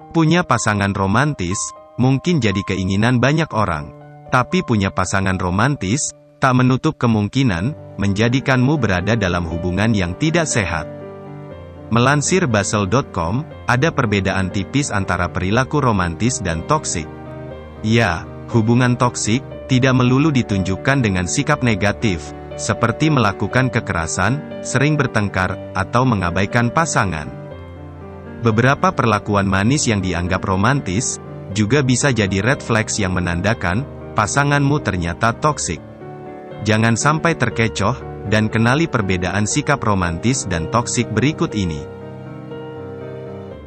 Punya pasangan romantis, mungkin jadi keinginan banyak orang. Tapi punya pasangan romantis, tak menutup kemungkinan, menjadikanmu berada dalam hubungan yang tidak sehat. Melansir Basel.com, ada perbedaan tipis antara perilaku romantis dan toksik. Ya, hubungan toksik, tidak melulu ditunjukkan dengan sikap negatif, seperti melakukan kekerasan, sering bertengkar, atau mengabaikan pasangan. Beberapa perlakuan manis yang dianggap romantis, juga bisa jadi red flags yang menandakan, pasanganmu ternyata toksik. Jangan sampai terkecoh, dan kenali perbedaan sikap romantis dan toksik berikut ini.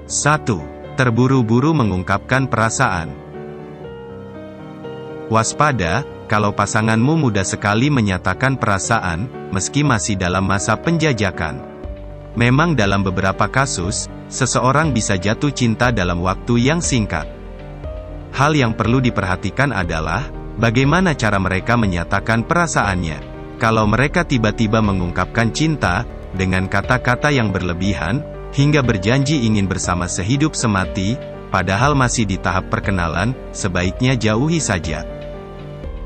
1. Terburu-buru mengungkapkan perasaan. Waspada, kalau pasanganmu mudah sekali menyatakan perasaan, meski masih dalam masa penjajakan. Memang dalam beberapa kasus, seseorang bisa jatuh cinta dalam waktu yang singkat. Hal yang perlu diperhatikan adalah, bagaimana cara mereka menyatakan perasaannya. Kalau mereka tiba-tiba mengungkapkan cinta, dengan kata-kata yang berlebihan, hingga berjanji ingin bersama sehidup semati, padahal masih di tahap perkenalan, sebaiknya jauhi saja.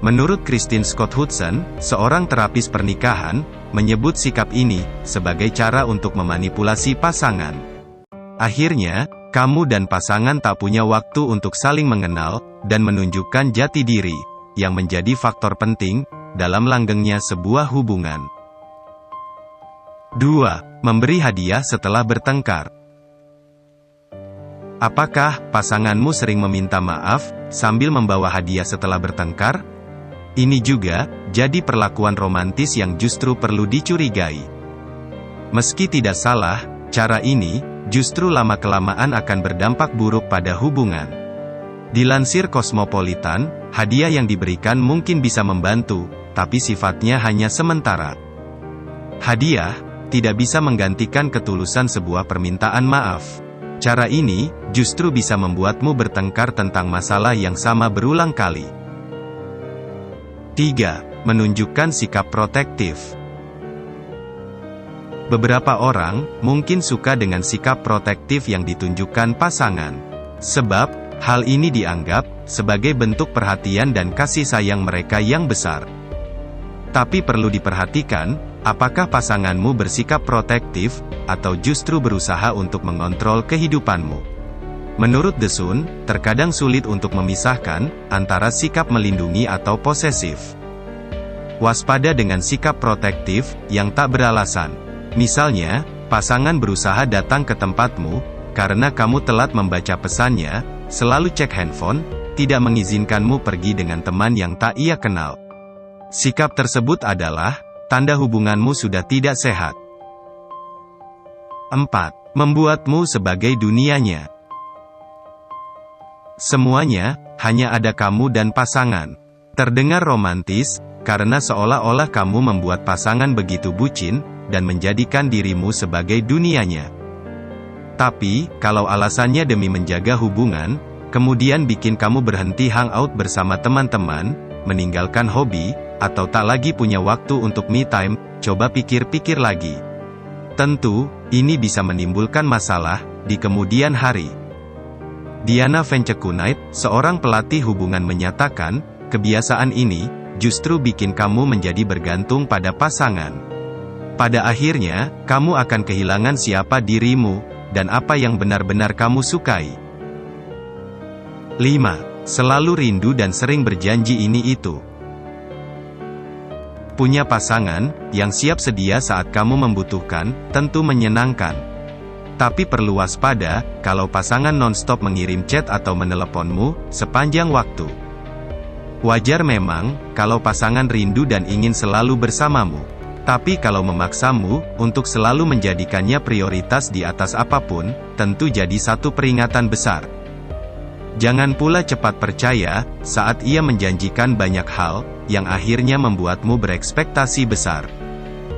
Menurut Christine Scott Hudson, seorang terapis pernikahan, menyebut sikap ini sebagai cara untuk memanipulasi pasangan. Akhirnya, kamu dan pasangan tak punya waktu untuk saling mengenal dan menunjukkan jati diri, yang menjadi faktor penting dalam langgengnya sebuah hubungan. 2. Memberi hadiah setelah bertengkar. Apakah pasanganmu sering meminta maaf sambil membawa hadiah setelah bertengkar? Ini juga jadi perlakuan romantis yang justru perlu dicurigai. Meski tidak salah, cara ini justru lama-kelamaan akan berdampak buruk pada hubungan. Dilansir Cosmopolitan, hadiah yang diberikan mungkin bisa membantu, tapi sifatnya hanya sementara. Hadiah tidak bisa menggantikan ketulusan sebuah permintaan maaf. Cara ini justru bisa membuatmu bertengkar tentang masalah yang sama berulang kali. 3. Menunjukkan sikap protektif. Beberapa orang mungkin suka dengan sikap protektif yang ditunjukkan pasangan. Sebab, hal ini dianggap sebagai bentuk perhatian dan kasih sayang mereka yang besar. Tapi perlu diperhatikan, apakah pasanganmu bersikap protektif, atau justru berusaha untuk mengontrol kehidupanmu. Menurut The Sun, terkadang sulit untuk memisahkan antara sikap melindungi atau posesif. Waspada dengan sikap protektif yang tak beralasan. Misalnya, pasangan berusaha datang ke tempatmu karena kamu telat membaca pesannya, selalu cek handphone, tidak mengizinkanmu pergi dengan teman yang tak ia kenal. Sikap tersebut adalah tanda hubunganmu sudah tidak sehat. 4. Membuatmu sebagai dunianya. Semuanya hanya ada kamu dan pasangan. Terdengar romantis, karena seolah-olah kamu membuat pasangan begitu bucin, dan menjadikan dirimu sebagai dunianya. Tapi, kalau alasannya demi menjaga hubungan, kemudian bikin kamu berhenti hangout bersama teman-teman, meninggalkan hobi, atau tak lagi punya waktu untuk me time, coba pikir-pikir lagi. Tentu, ini bisa menimbulkan masalah di kemudian hari. Diana Vencekunait, seorang pelatih hubungan menyatakan, kebiasaan ini justru bikin kamu menjadi bergantung pada pasangan. Pada akhirnya, kamu akan kehilangan siapa dirimu, dan apa yang benar-benar kamu sukai. 5. Selalu rindu dan sering berjanji ini itu. Punya pasangan yang siap sedia saat kamu membutuhkan, tentu menyenangkan. Tapi perlu waspada, kalau pasangan non-stop mengirim chat atau meneleponmu sepanjang waktu. Wajar memang, kalau pasangan rindu dan ingin selalu bersamamu. Tapi kalau memaksamu untuk selalu menjadikannya prioritas di atas apapun, tentu jadi satu peringatan besar. Jangan pula cepat percaya saat ia menjanjikan banyak hal yang akhirnya membuatmu berekspektasi besar.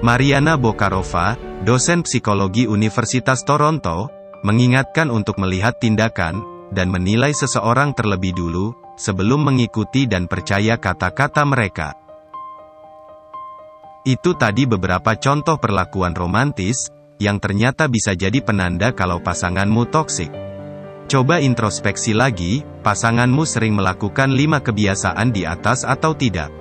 Mariana Bokarova, dosen psikologi Universitas Toronto, mengingatkan untuk melihat tindakan dan menilai seseorang terlebih dulu sebelum mengikuti dan percaya kata-kata mereka. Itu tadi beberapa contoh perlakuan romantis yang ternyata bisa jadi penanda kalau pasanganmu toksik. Coba introspeksi lagi, pasanganmu sering melakukan 5 kebiasaan di atas atau tidak?